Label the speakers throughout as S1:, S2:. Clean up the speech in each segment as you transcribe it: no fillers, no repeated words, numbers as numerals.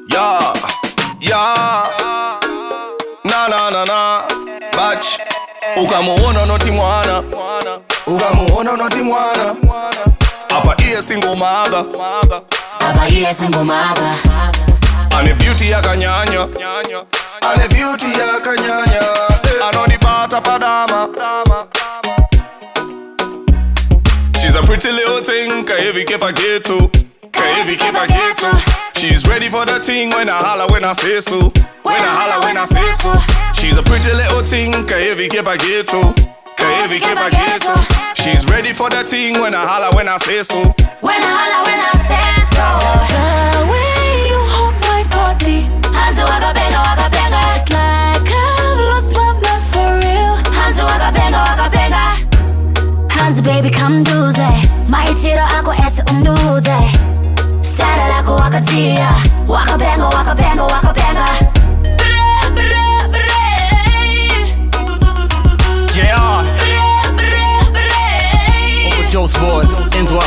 S1: Yeah, yeah. Na na na na. Batch. Ukamuona noti mwana. Ukamuona noti mwana. Hapa iye single mother.
S2: Hapa iye single mother.
S1: Ane beauty ya kanyanya. Ane beauty ya kanyanya. Anodipata padama. She's a pretty little thing, kahivi kepa getu. Kahivi kepa getu. She's ready for the thing when I holla when I say so. When I holla when I say so. She's a pretty little thing, kahivi kepa getu. Kahivi kepa getu. She's ready for the thing when I holla when I say so.
S2: When I holla when I say so.
S3: The way you hold my body,
S2: Hands waka benga waka benga.
S3: it's like I've lost my mind for real.
S2: Hands waka benga waka benga. Hands baby come duze. Maitiro ako ese unduze. Stara lako wakatia. Waka benga waka benga waka benga. Bre bre bre.
S4: JR, Overdose Boys, Enzwa.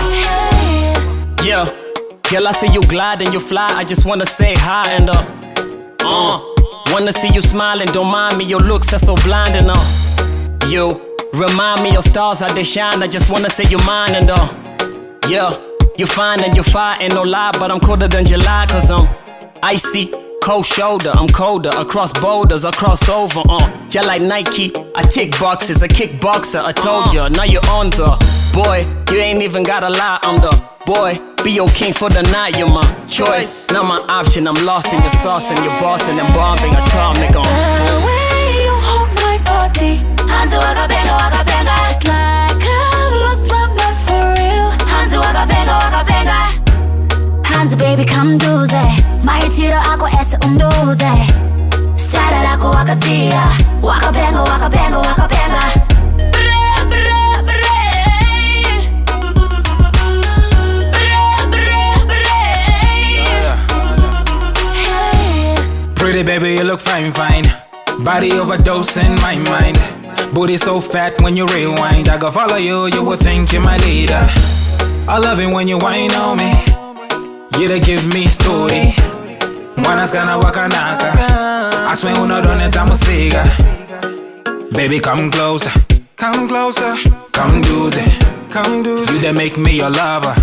S4: Yeah, girl, I see you glide and you fly. I just wanna say hi and wanna see you smiling. Don't mind me, your looks are so blinding. You remind me of stars how they shine. I just wanna say you're mine and yeah, you fine and you fire, ain't no lie, but I'm colder than July 'cause I'm icy. Cold shoulder, I'm colder. Across boulders, I cross over, just like Nike. I tick boxes, a kickboxer, I told ya. Now you're on the boy, you ain't even gotta lie, I'm the boy. Be your king for the night, you're my choice. Not my option, I'm lost in your sauce and your boss and I'm bombing atomic on.
S3: the way you hold my body,
S2: Hands waka benga waka benga.
S3: it's like I've lost my mind for real.
S2: Hands waka benga waka benga. Hands baby come duze. Maitiro ako ese unduze. Stara lako wakatia. Waka benga waka benga waka benga. Bre bre bre. Bre bre bre.
S5: Pretty baby, you look fine, fine. Body overdose in my mind. Booty so fat when you rewind. I go follow you, you would think you're my leader. I love it when you whine on me. You to give me story. Mwanas kana wakanaka. I swear uno don't time musiga. Baby, come closer. Come closer. Come do it. Come do it. You that make me your lover.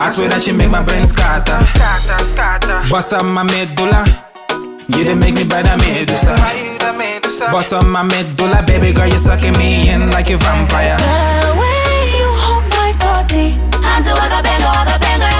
S5: I swear that you make my brain scatter. Bust up my medulla. You that make me better medusa. Bust up my medulla, baby girl, you sucking me in like a vampire.
S3: the way you hold my body,
S2: Hands waka benga waka benga.